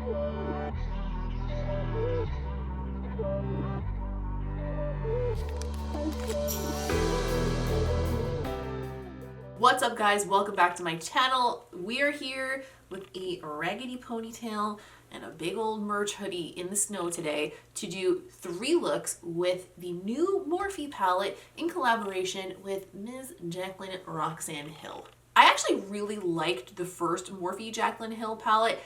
What's up guys, welcome back to my channel. We're here with a raggedy ponytail and a big old merch hoodie in the snow today to do 3 looks with the new Morphe palette in collaboration with Ms. JACLYN Roxanne Hill. I actually really liked the first Morphe JACLYN Hill palette,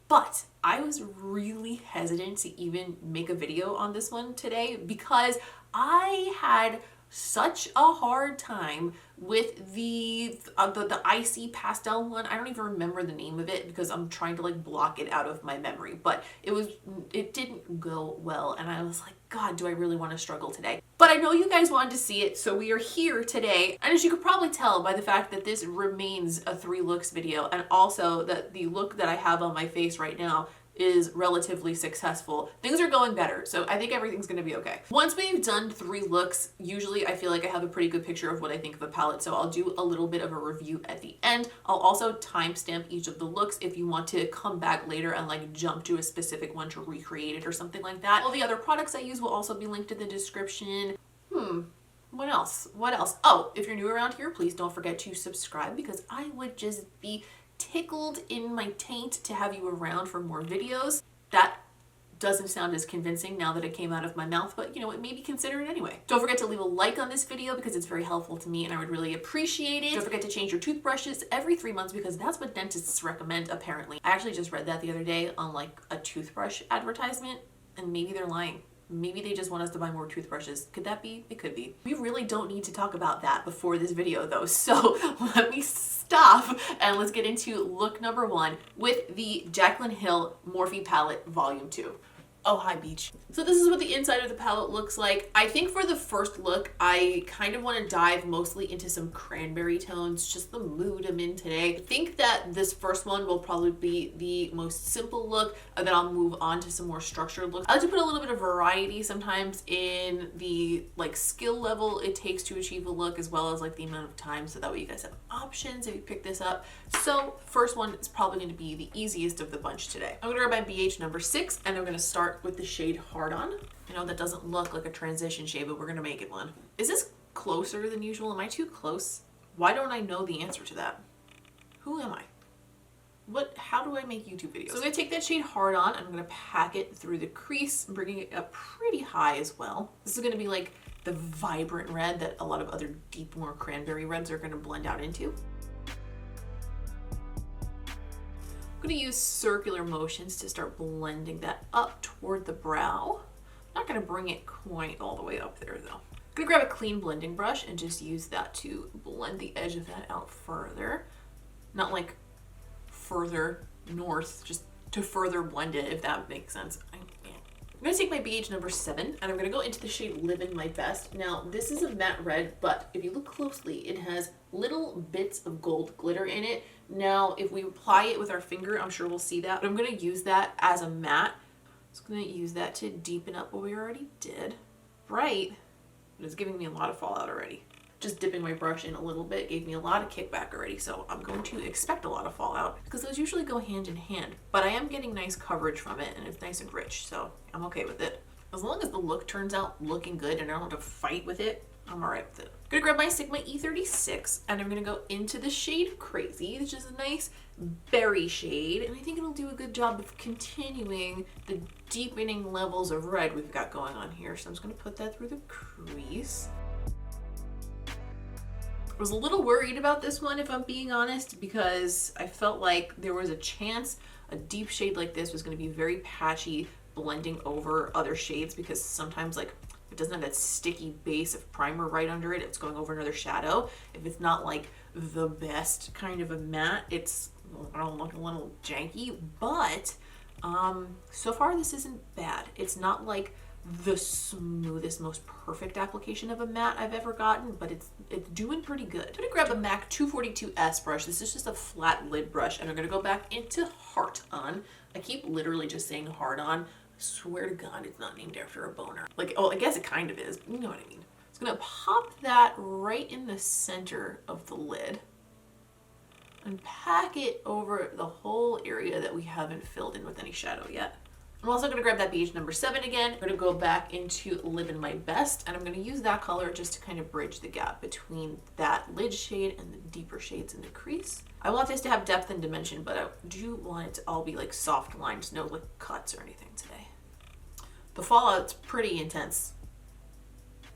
but I was really hesitant to even make a video on this one today because I had such a hard time with the icy pastel one. I don't even remember the name of it because I'm trying to like block it out of my memory, but it didn't go well and I was like, God, do I really want to struggle today? But I know you guys wanted to see it, so we are here today. And as you could probably tell by the fact that this remains a 3 looks video, and also that the look that I have on my face right now is relatively successful, things are going better, so I think everything's gonna be okay. Once we've done 3 looks, usually I feel like I have a pretty good picture of what I think of a palette, so I'll do a little bit of a review at the end. I'll also timestamp each of the looks if you want to come back later and like jump to a specific one to recreate it or something like that. All the other products I use will also be linked in the description. What else? What else? Oh, if you're new around here, please don't forget to subscribe because I would just be tickled in my taint to have you around for more videos. That doesn't sound as convincing now that it came out of my mouth, but you know what, maybe consider it anyway. Don't forget to leave a like on this video because it's very helpful to me and I would really appreciate it. Don't forget to change your toothbrushes every 3 months because that's what dentists recommend apparently. I actually just read that the other day on like a toothbrush advertisement and maybe they're lying. Maybe they just want us to buy more toothbrushes. Could that be? It could be. We really don't need to talk about that before this video though, so let me stop and let's get into look number 1 with the JACLYN Hill Morphe palette volume 2. Oh, hi beach. So this is what the inside of the palette looks like. I think for the first look, I kind of want to dive mostly into some cranberry tones, just the mood I'm in today. I think that this first one will probably be the most simple look, and then I'll move on to some more structured looks. I like to put a little bit of variety sometimes in the like skill level it takes to achieve a look, as well as like the amount of time, so that way you guys have options if you pick this up. So first one is probably going to be the easiest of the bunch today. I'm going to grab my BH number 6 and I'm going to start with the shade Hard On. I know that doesn't look like a transition shade, but we're gonna make it one. Is this closer than usual? Am I too close? Why don't I know the answer to that? Who am I? How do I make YouTube videos? So I'm gonna take that shade Hard On and I'm gonna pack it through the crease, bringing it up pretty high as well. This is gonna be like the vibrant red that a lot of other deep, more cranberry reds are gonna blend out into. I'm going to use circular motions to start blending that up toward the brow. I'm not going to bring it quite all the way up there though. I'm going to grab a clean blending brush and just use that to blend the edge of that out further. Not like further north, just to further blend it, if that makes sense. I'm going to take my BH number 7 and I'm going to go into the shade Livin' My Best. Now this is a matte red, but if you look closely, it has little bits of gold glitter in it. Now if we apply it with our finger, I'm sure we'll see that, but I'm going to use that as a matte. I'm just going to use that to deepen up what we already did. Bright, but it's giving me a lot of fallout already. Just dipping my brush in a little bit gave me a lot of kickback already, so I'm going to expect a lot of fallout because those usually go hand in hand, but I am getting nice coverage from it and it's nice and rich, so I'm okay with it. As long as the look turns out looking good and I don't have to fight with it, I'm alright with it. I'm gonna grab my Sigma E36 and I'm gonna go into the shade Crazy, which is a nice berry shade, and I think it'll do a good job of continuing the deepening levels of red we've got going on here. So I'm just gonna put that through the crease. I was a little worried about this one, if I'm being honest, because I felt like there was a chance a deep shade like this was going to be very patchy, blending over other shades, because sometimes like it doesn't have that sticky base of primer right under it, it's going over another shadow. If it's not like the best kind of a matte, it's looking a little janky, but so far this isn't bad. It's not like the smoothest, most perfect application of a matte I've ever gotten, but it's doing pretty good. I'm gonna grab a MAC 242S brush. This is just a flat lid brush, and I'm gonna go back into Heart On. I keep literally just saying Hard On. I swear to God, it's not named after a boner. Like, oh, I guess it kind of is. You know what I mean. It's gonna pop that right in the center of the lid. and pack it over the whole area that we haven't filled in with any shadow yet. I'm also going to grab that beige number 7 again. I'm going to go back into Livin' My Best, and I'm going to use that color just to kind of bridge the gap between that lid shade and the deeper shades in the crease. I want this to have depth and dimension, but I do want it to all be like soft lines, no like cuts or anything today. The fallout's pretty intense.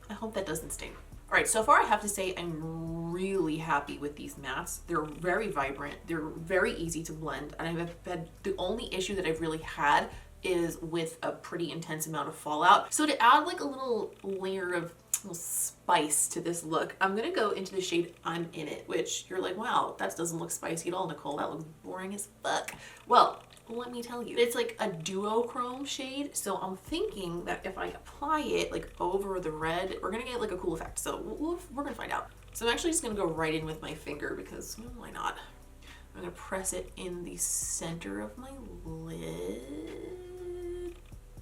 I hope that doesn't sting. All right, so far I have to say I'm really happy with these mattes. They're very vibrant, they're very easy to blend, and I've had the only issue that I've really had is with a pretty intense amount of fallout. So to add like a little layer of little spice to this look, I'm gonna go into the shade I'm In It, which you're like, wow, that doesn't look spicy at all, Nicole. That looks boring as fuck. Well, let me tell you, it's like a duochrome shade. So I'm thinking that if I apply it like over the red, we're gonna get like a cool effect. So we're gonna find out. So I'm actually just gonna go right in with my finger because why not? I'm gonna press it in the center of my lid.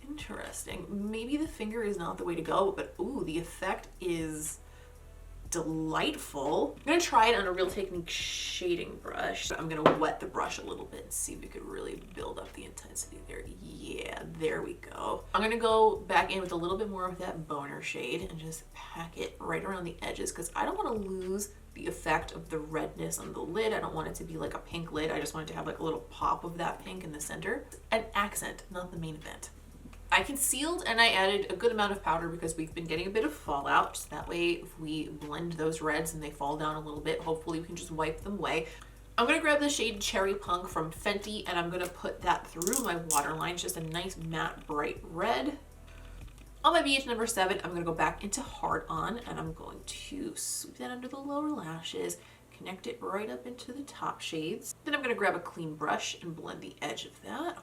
Interesting. Maybe the finger is not the way to go, but ooh, the effect is delightful. I'm gonna try it on a Real Technique shading brush. I'm gonna wet the brush a little bit and see if we could really build up the intensity there. Yeah, there we go. I'm gonna go back in with a little bit more of that boner shade and just pack it right around the edges because I don't want to lose the effect of the redness on the lid. I don't want it to be like a pink lid. I just want it to have like a little pop of that pink in the center. An accent, not the main event. I concealed and I added a good amount of powder because we've been getting a bit of fallout. So that way, if we blend those reds and they fall down a little bit, hopefully we can just wipe them away. I'm gonna grab the shade Cherry Punk from Fenty and I'm gonna put that through my waterline. It's just a nice matte bright red. On my beige number 7, I'm gonna go back into Hard On and I'm going to sweep that under the lower lashes, connect it right up into the top shades. Then I'm gonna grab a clean brush and blend the edge of that.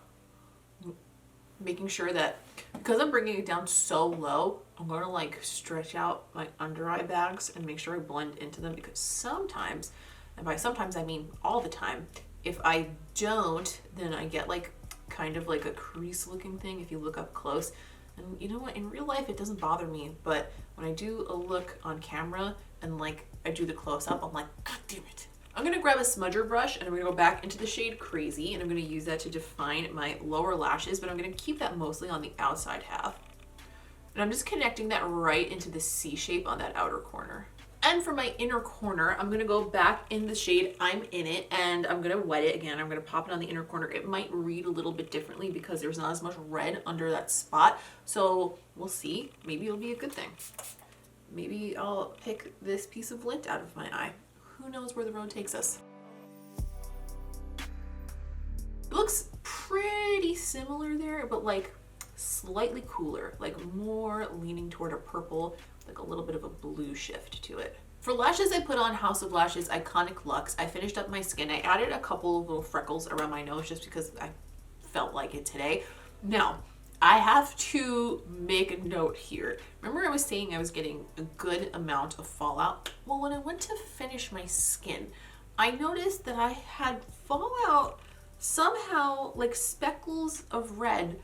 Making sure that because I'm bringing it down so low, I'm going to like stretch out my under eye bags and make sure I blend into them because sometimes, and by sometimes I mean all the time, if I don't, then I get like kind of like a crease looking thing if you look up close. And you know what, in real life it doesn't bother me, but when I do a look on camera and like I do the close up, I'm like, God damn it. I'm gonna grab a smudger brush and I'm gonna go back into the shade Crazy and I'm gonna use that to define my lower lashes, but I'm gonna keep that mostly on the outside half. And I'm just connecting that right into the C shape on that outer corner. And for my inner corner, I'm gonna go back in the shade I'm In It and I'm gonna wet it again. I'm gonna pop it on the inner corner. It might read a little bit differently because there's not as much red under that spot. So we'll see, maybe it'll be a good thing. Maybe I'll pick this piece of lint out of my eye. Who knows where the road takes us? It looks pretty similar there, but like slightly cooler, like more leaning toward a purple, like a little bit of a blue shift to it. For lashes, I put on House of Lashes Iconic Luxe. I finished up my skin. I added a couple of little freckles around my nose just because I felt like it today. Now, I have to make a note here. Remember I was saying I was getting a good amount of fallout? Well, when I went to finish my skin, I noticed that I had fallout somehow like speckles of red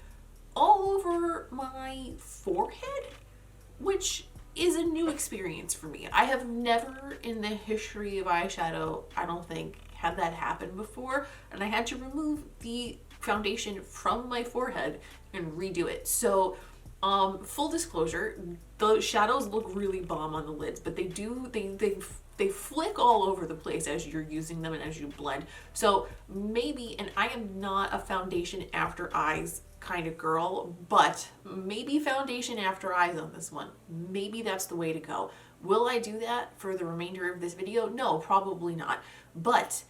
all over my forehead, which is a new experience for me. I have never in the history of eyeshadow, I don't think, had that happen before, and I had to remove the foundation from my forehead and redo it. So full disclosure, the shadows look really bomb on the lids, but they flick all over the place as you're using them and as you blend. So maybe, and I am not a foundation after eyes kind of girl, but maybe foundation after eyes on this one. Maybe that's the way to go. Will I do that for the remainder of this video? No, probably not. But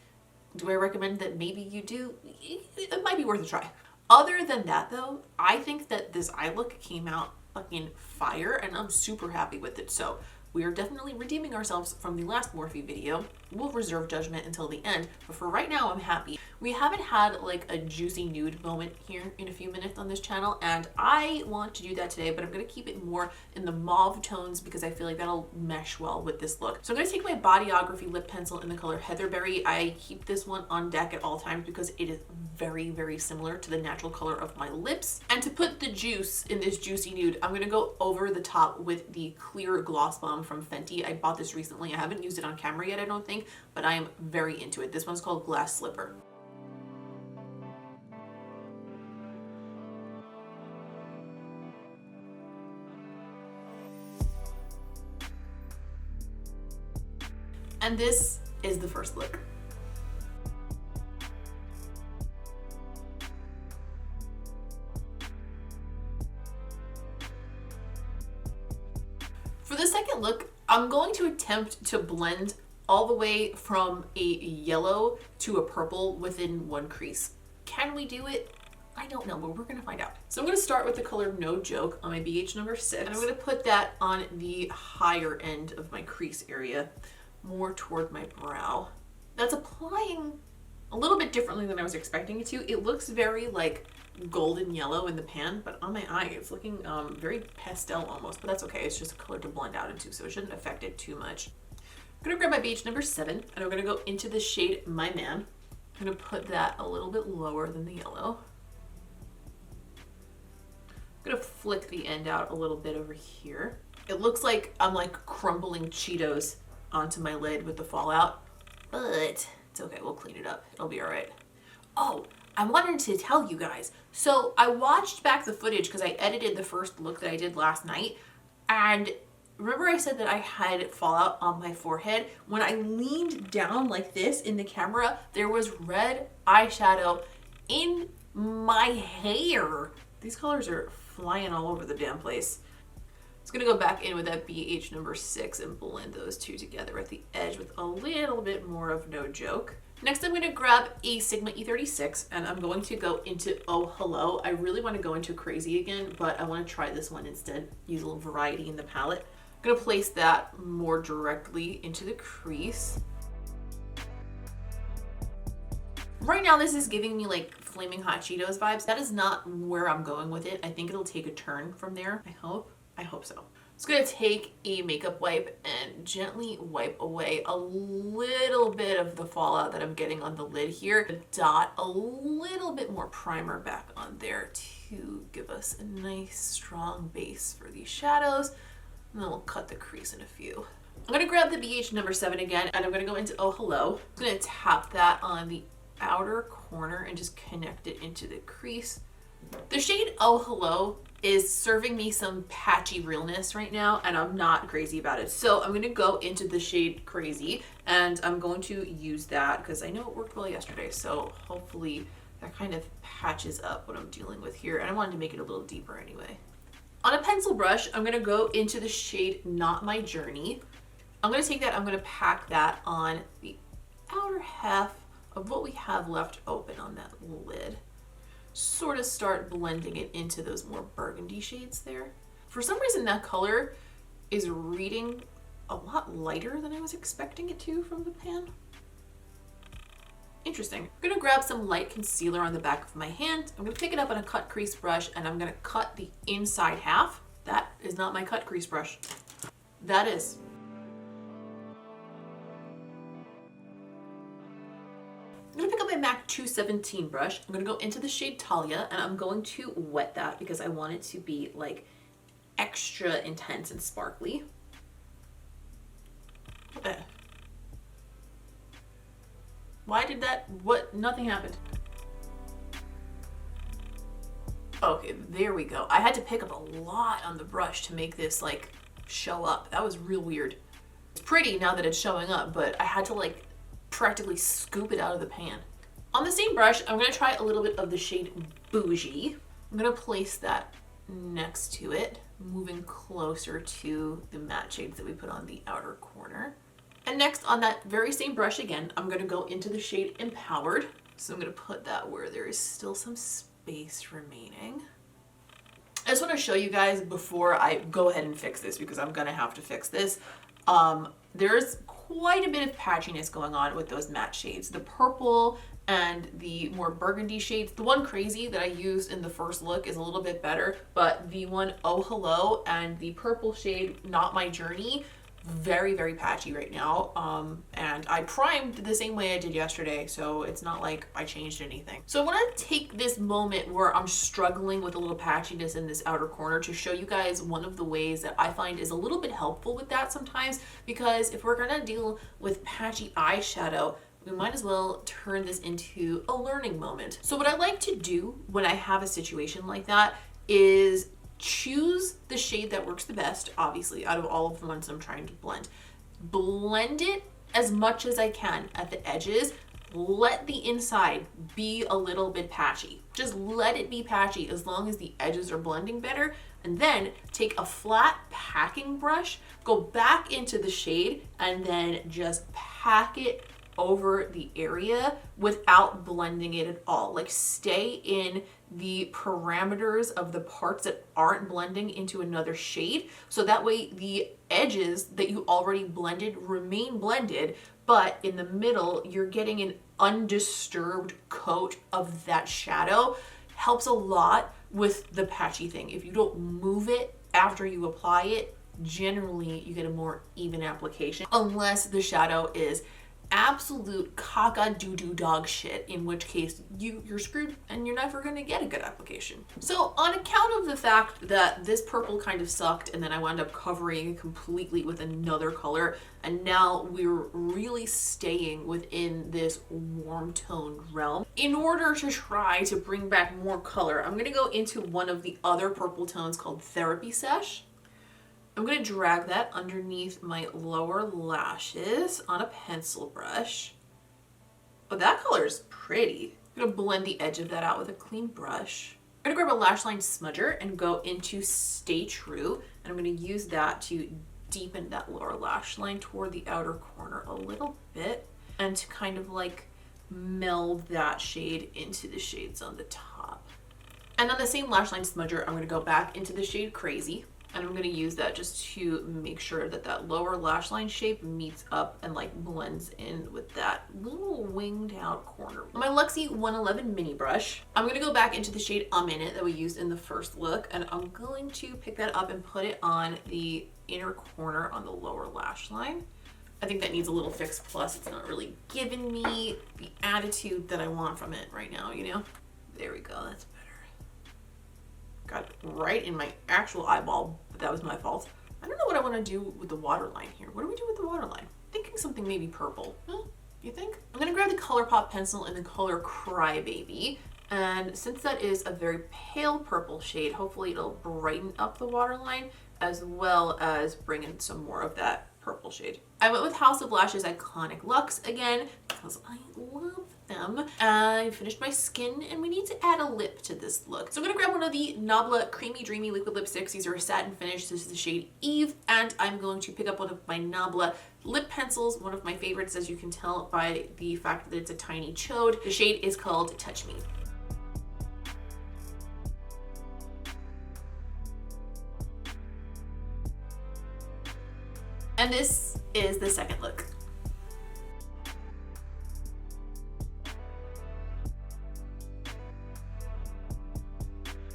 do I recommend that maybe you do? It might be worth a try. Other than that though, I think that this eye look came out fucking fire and I'm super happy with it. So we are definitely redeeming ourselves from the last Morphe video. We'll reserve judgment until the end, but for right now, I'm happy. We haven't had like a juicy nude moment here in a few minutes on this channel, and I want to do that today, but I'm gonna keep it more in the mauve tones because I feel like that'll mesh well with this look. So I'm gonna take my Bodyography lip pencil in the color Heatherberry. I keep this one on deck at all times because it is very, very similar to the natural color of my lips. And to put the juice in this juicy nude, I'm gonna go over the top with the clear Gloss Bomb from Fenty. I bought this recently. I haven't used it on camera yet, I don't think, but I am very into it. This one's called Glass Slipper. And this is the first look. For the second look, I'm going to attempt to blend all the way from a yellow to a purple within one crease. Can we do it? I don't know, but we're gonna find out. So I'm gonna start with the color No Joke on my BH number 6. And I'm gonna put that on the higher end of my crease area, more toward my brow. That's applying a little bit differently than I was expecting it to. It looks very like golden yellow in the pan, but on my eye it's looking very pastel almost, but that's okay. It's just a color to blend out into, so it shouldn't affect it too much. I'm gonna grab my BH number 7 and I'm gonna go into the shade My Man. I'm gonna put that a little bit lower than the yellow. I'm gonna flick the end out a little bit over here. It looks like I'm like crumbling Cheetos onto my lid with the fallout, but it's okay, we'll clean it up. It'll be all right. Oh, I wanted to tell you guys. So I watched back the footage because I edited the first look that I did last night. And remember I said that I had fallout on my forehead? When I leaned down like this in the camera, there was red eyeshadow in my hair. These colors are flying all over the damn place. It's gonna go back in with that BH number 6 and blend those two together at the edge with a little bit more of No Joke. Next, I'm gonna grab a Sigma E36 and I'm going to go into Oh Hello. I really wanna go into Crazy again, but I wanna try this one instead, use a little variety in the palette. I'm gonna place that more directly into the crease. Right now, this is giving me like Flaming Hot Cheetos vibes. That is not where I'm going with it. I think it'll take a turn from there, I hope. I hope so. I'm just gonna take a makeup wipe and gently wipe away a little bit of the fallout that I'm getting on the lid here. Dot a little bit more primer back on there to give us a nice strong base for these shadows. And then we'll cut the crease in a few. I'm gonna grab the BH number 7 again and I'm gonna go into Oh Hello. I'm gonna tap that on the outer corner and just connect it into the crease. The shade Oh Hello is serving me some patchy realness right now and I'm not crazy about it. So I'm gonna go into the shade Crazy and I'm going to use that because I know it worked well yesterday. So hopefully that kind of patches up what I'm dealing with here. And I wanted to make it a little deeper anyway. On a pencil brush, I'm gonna go into the shade Not My Journey. I'm gonna take that, I'm gonna pack that on the outer half of what we have left open on that lid. Sort of start blending it into those more burgundy shades there. For some reason that color is reading a lot lighter than I was expecting it to from the pan. Interesting. I'm gonna grab some light concealer on the back of my hand. I'm gonna pick it up on a cut crease brush and I'm gonna cut the inside half. That is not my cut crease brush. That is. I'm gonna pick up my MAC 217 brush. I'm gonna go into the shade Talia and I'm going to wet that because I want it to be like extra intense and sparkly. Why did that, what, nothing happened. Okay, there we go. I had to pick up a lot on the brush to make this like show up. That was real weird. It's pretty now that it's showing up, but I had to like practically scoop it out of the pan. On the same brush, I'm gonna try a little bit of the shade Bougie. I'm gonna place that next to it, moving closer to the matte shades that we put on the outer corner. And next on that very same brush again, I'm gonna go into the shade Empowered. So I'm gonna put that where there is still some space remaining. I just wanna show you guys before I go ahead and fix this because I'm gonna have to fix this. There's quite a bit of patchiness going on with those matte shades. The purple and the more burgundy shades. The one Crazy that I used in the first look is a little bit better, but the one Oh Hello and the purple shade Not My Journey, very, very patchy right now. And I primed the same way I did yesterday, so it's not like I changed anything. So I want to take this moment where I'm struggling with a little patchiness in this outer corner to show you guys one of the ways that I find is a little bit helpful with that sometimes, because if we're gonna deal with patchy eyeshadow, we might as well turn this into a learning moment. So what I like to do when I have a situation like that is choose the shade that works the best, obviously, out of all of the ones I'm trying to blend. Blend it as much as I can at the edges. Let the inside be a little bit patchy. Just let it be patchy as long as the edges are blending better. And then take a flat packing brush, go back into the shade, and then just pack it over the area without blending it at all. Like, stay in the parameters of the parts that aren't blending into another shade, so that way the edges that you already blended remain blended, but in the middle you're getting an undisturbed coat of that shadow. Helps a lot with the patchy thing. If you don't move it after you apply it, generally you get a more even application, unless the shadow is absolute caca-doo-doo dog shit, in which case you're screwed and you're never going to get a good application. So on account of the fact that this purple kind of sucked and then I wound up covering it completely with another color, and now we're really staying within this warm toned realm, in order to try to bring back more color, I'm going to go into one of the other purple tones called Therapy Sesh. I'm going to drag that underneath my lower lashes on a pencil brush. Oh, that color is pretty. I'm going to blend the edge of that out with a clean brush. I'm going to grab a lash line smudger and go into Stay True, and I'm going to use that to deepen that lower lash line toward the outer corner a little bit, and to kind of like meld that shade into the shades on the top. And on the same lash line smudger, I'm going to go back into the shade Crazy, and I'm going to use that just to make sure that that lower lash line shape meets up and like blends in with that little winged out corner. My LUXE 111 mini brush, I'm going to go back into the shade A Minute that we used in the first look, and I'm going to pick that up and put it on the inner corner on the lower lash line. I think that needs a little fix, plus it's not really giving me the attitude that I want from it right now, you know? There we go, that's better. Got it right in my actual eyeball, but that was my fault. I don't know what I want to do with the waterline here. What do we do with the waterline? Thinking something maybe purple. Huh? You think? I'm going to grab the ColourPop pencil in the color Crybaby. And since that is a very pale purple shade, hopefully it'll brighten up the waterline as well as bring in some more of that purple shade. I went with House of Lashes Iconic Luxe again because I love them. I finished my skin and we need to add a lip to this look. So I'm going to grab one of the NABLA Creamy Dreamy Liquid Lipsticks. These are a satin finish. This is the shade Eve, and I'm going to pick up one of my NABLA lip pencils, one of my favorites, as you can tell by the fact that it's a tiny chode. The shade is called Touch Me. And this is the second look.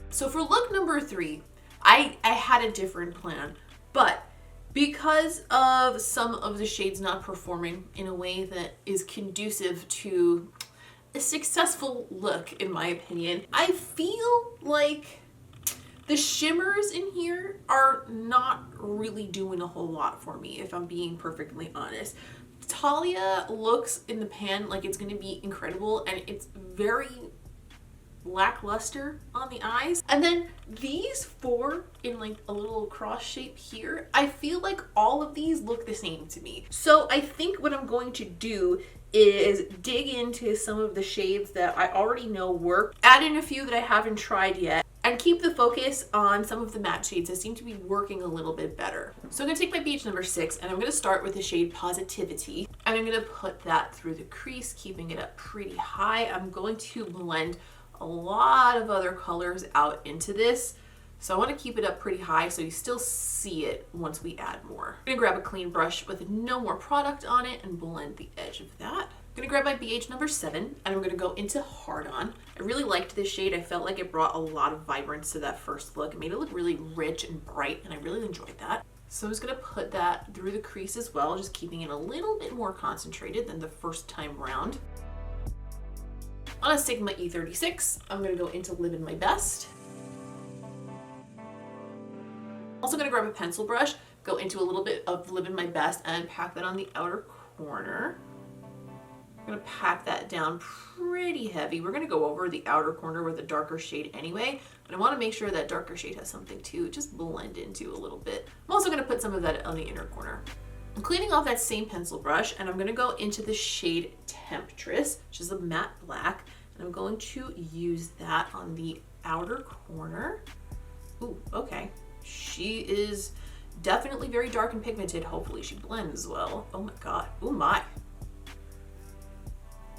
So for look number 3, I had a different plan, but because of some of the shades not performing in a way that is conducive to a successful look, in my opinion, I feel like the shimmers in here are not really doing a whole lot for me, if I'm being perfectly honest. Talia looks in the pan like it's going to be incredible, and it's very lackluster on the eyes. And then these 4 in like a little cross shape here, I feel like all of these look the same to me. So I think what I'm going to do is dig into some of the shades that I already know work, add in a few that I haven't tried yet, and keep the focus on some of the matte shades that seem to be working a little bit better. So I'm going to take my BH number 6, and I'm going to start with the shade Positivity, and I'm going to put that through the crease, keeping it up pretty high. I'm going to blend a lot of other colors out into this, so I want to keep it up pretty high so you still see it once we add more. I'm going to grab a clean brush with no more product on it and blend the edge of that. I'm going to grab my BH number 7, and I'm going to go into Hard On. I really liked this shade. I felt like it brought a lot of vibrance to that first look. It made it look really rich and bright, and I really enjoyed that. So I'm just gonna put that through the crease as well, just keeping it a little bit more concentrated than the first time round. On a Sigma E36, I'm gonna go into Live in My Best. Also gonna grab a pencil brush, go into a little bit of Live in My Best and pack that on the outer corner. I'm gonna pack that down pretty heavy. We're gonna go over the outer corner with a darker shade anyway, but I wanna make sure that darker shade has something to just blend into a little bit. I'm also gonna put some of that on the inner corner. I'm cleaning off that same pencil brush and I'm gonna go into the shade Temptress, which is a matte black, and I'm going to use that on the outer corner. Ooh, okay. She is definitely very dark and pigmented. Hopefully she blends well. Oh my god. Oh my.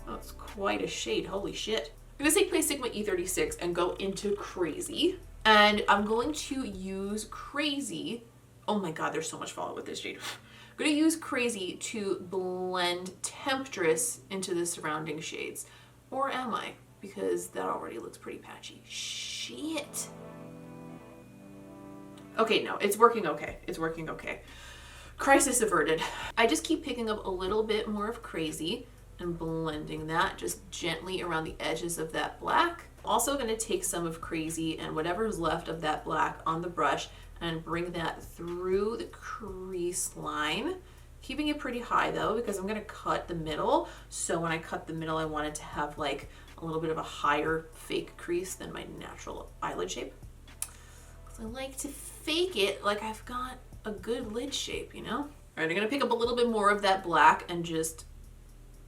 That's quite a shade. Holy shit. I'm gonna take my Sigma E36 and go into Crazy. And I'm going to use Crazy. Oh my god, there's so much fallout with this shade. I'm gonna use Crazy to blend Temptress into the surrounding shades. Or am I? Because that already looks pretty patchy. Shit. Okay, no, it's working okay. It's working okay. Crisis averted. I just keep picking up a little bit more of Crazy and blending that just gently around the edges of that black. Also gonna take some of Crazy and whatever's left of that black on the brush and bring that through the crease line. Keeping it pretty high though, because I'm gonna cut the middle. So when I cut the middle, I want it to have like a little bit of a higher fake crease than my natural eyelid shape. Because I like to fake it like I've got a good lid shape, you know? All right, I'm gonna pick up a little bit more of that black and just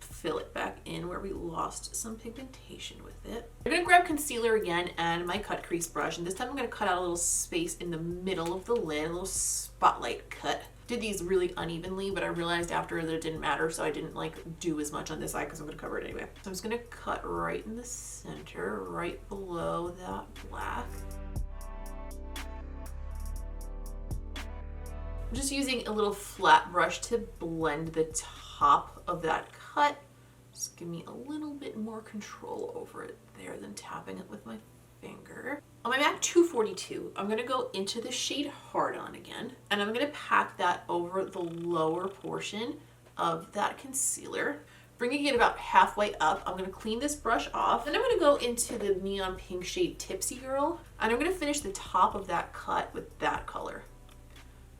fill it back in where we lost some pigmentation with it. I'm gonna grab concealer again and my cut crease brush, and this time I'm gonna cut out a little space in the middle of the lid, a little spotlight cut. Did these really unevenly, but I realized after that it didn't matter, so I didn't like do as much on this side because I'm gonna cover it anyway. So I'm just gonna cut right in the center, right below that black. I'm just using a little flat brush to blend the top of that cut. Just give me a little bit more control over it there than tapping it with my finger. On my MAC 242, I'm gonna go into the shade Hard On again, and I'm gonna pack that over the lower portion of that concealer, bringing it about halfway up. I'm gonna clean this brush off, and I'm gonna go into the neon pink shade Tipsy Girl, and I'm gonna finish the top of that cut with that color.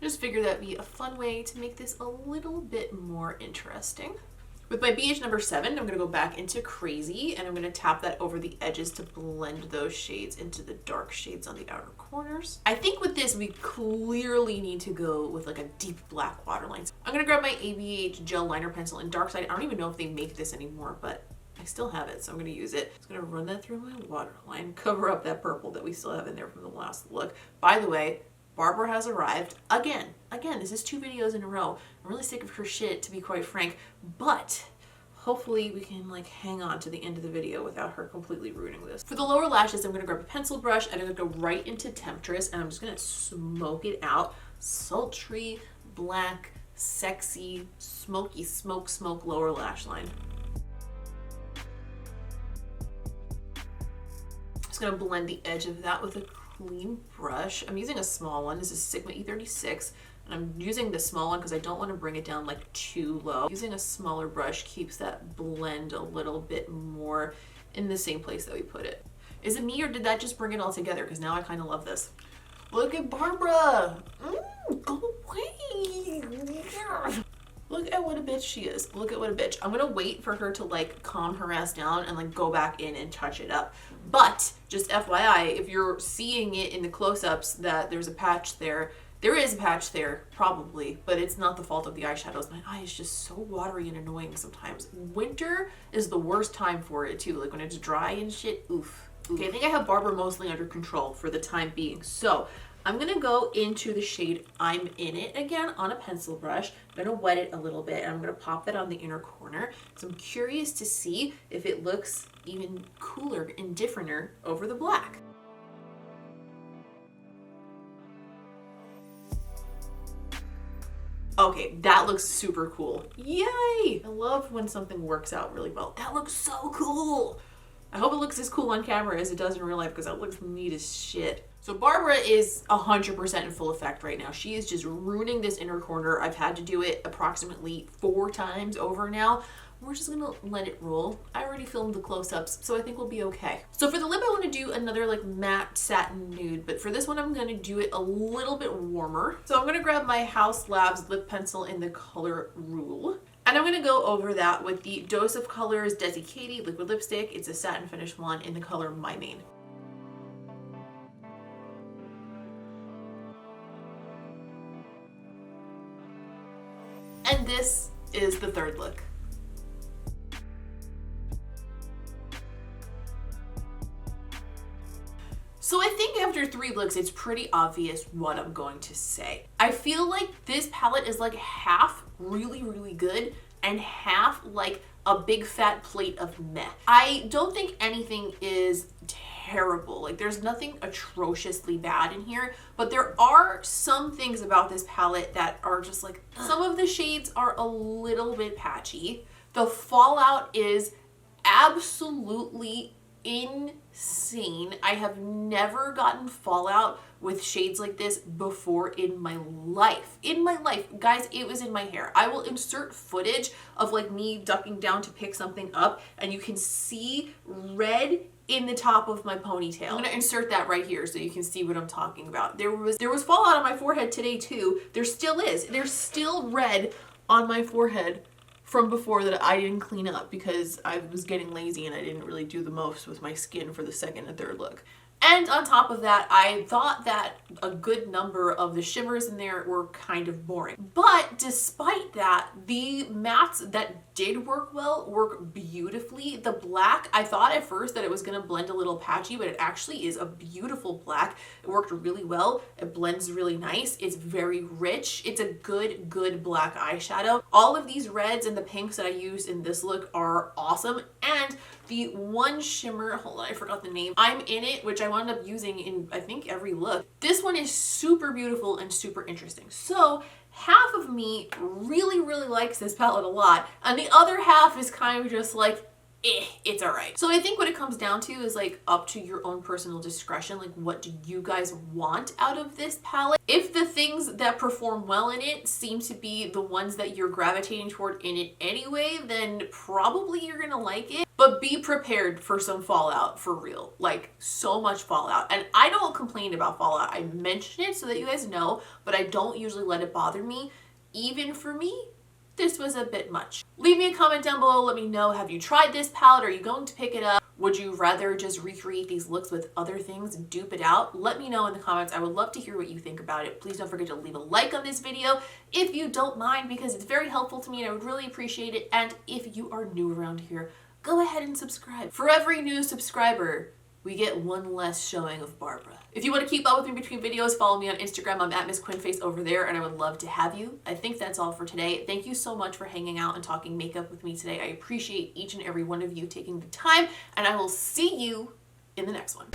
Just figure that'd be a fun way to make this a little bit more interesting. With my BH number 7, I'm gonna go back into Crazy, and I'm gonna tap that over the edges to blend those shades into the dark shades on the outer corners. I think with this, we clearly need to go with like a deep black waterline. I'm gonna grab my ABH gel liner pencil in Darkside. I don't even know if they make this anymore, but I still have it, so I'm gonna use it. I'm just gonna run that through my waterline, cover up that purple that we still have in there from the last look. By the way, Barbara has arrived again. This is 2 videos in a row. I'm really sick of her shit, to be quite frank, but hopefully we can like hang on to the end of the video without her completely ruining this. For the lower lashes, I'm gonna grab a pencil brush and I'm gonna go right into Temptress, and I'm just gonna smoke it out. Sultry, black, sexy, smoky, smoke lower lash line. Just gonna blend the edge of that with a clean brush. I'm using a small one. This is Sigma E36, and I'm using the small one because I don't want to bring it down like too low. Using a smaller brush keeps that blend a little bit more in the same place that we put it. Is it me, or did that just bring it all together? Because now I kind of love this. Look at Barbara. Go away. Look at what a bitch she is. Look at what a bitch. I'm gonna wait for her to like calm her ass down and like go back in and touch it up. But just FYI, if you're seeing it in the close-ups that there's a patch there, there is a patch there, probably, but it's not the fault of the eyeshadows. My eye is just so watery and annoying sometimes. Winter is the worst time for it too, like when it's dry and shit, oof. Okay, I think I have Barbara mostly under control for the time being. So I'm gonna go into the shade I'm In It again on a pencil brush. I'm gonna wet it a little bit, and I'm gonna pop that on the inner corner. So I'm curious to see if it looks even cooler and differenter over the black. Okay, that looks super cool. Yay! I love when something works out really well. That looks so cool. I hope it looks as cool on camera as it does in real life, because that looks neat as shit. So Barbara is 100% in full effect right now. She is just ruining this inner corner. I've had to do it approximately 4 times over now. We're just gonna let it roll. I already filmed the close-ups, so I think we'll be okay. So for the lip, I wanna do another like matte satin nude, but for this one, I'm gonna do it a little bit warmer. So I'm gonna grab my HAUS Labs lip pencil in the color Rule. And I'm gonna go over that with the Dose of Colors DECAY liquid lipstick. It's a satin finish one in the color My Main. And this is the third look. So I think after 3 looks, it's pretty obvious what I'm going to say. I feel like this palette is like half really, really good and half like a big fat plate of meh. I don't think anything is terrible. Like there's nothing atrociously bad in here, but there are some things about this palette that are just like, some of the shades are a little bit patchy. The fallout is absolutely insane. I have never gotten fallout with shades like this before in my life. Guys, it was in my hair. I will insert footage of like me ducking down to pick something up and you can see red in the top of my ponytail. I'm gonna insert that right here so you can see what I'm talking about. There was fallout on my forehead today too. There still is. There's still red on my forehead from before that I didn't clean up because I was getting lazy and I didn't really do the most with my skin for the second and third look. And on top of that, I thought that a good number of the shimmers in there were kind of boring. But despite that, the mattes that did work well work beautifully. The black, I thought at first that it was gonna blend a little patchy, but it actually is a beautiful black. It worked really well. It blends really nice. It's very rich. It's a good black eyeshadow. All of these reds and the pinks that I used in this look are awesome. And the one shimmer, hold on, I forgot the name, I'm In It, which I wound up using in, I think, every look. This one is super beautiful and super interesting. So half of me really, really likes this palette a lot, and the other half is kind of just like, it's all right. So I think what it comes down to is like up to your own personal discretion. Like, what do you guys want out of this palette? If the things that perform well in it seem to be the ones that you're gravitating toward in it anyway, then probably you're gonna like it. But be prepared for some fallout, for real. Like, so much fallout. And I don't complain about fallout. I mention it so that you guys know, but I don't usually let it bother me. Even for me, this was a bit much. Leave me a comment down below. Let me know, have you tried this palette? Are you going to pick it up? Would you rather just recreate these looks with other things, dupe it out? Let me know in the comments. I would love to hear what you think about it. Please don't forget to leave a like on this video if you don't mind, because it's very helpful to me and I would really appreciate it. And if you are new around here, go ahead and subscribe. For every new subscriber, we get one less showing of Barbara. If you want to keep up with me between videos, follow me on Instagram. I'm at Miss Quinface over there, and I would love to have you. I think that's all for today. Thank you so much for hanging out and talking makeup with me today. I appreciate each and every one of you taking the time, and I will see you in the next one.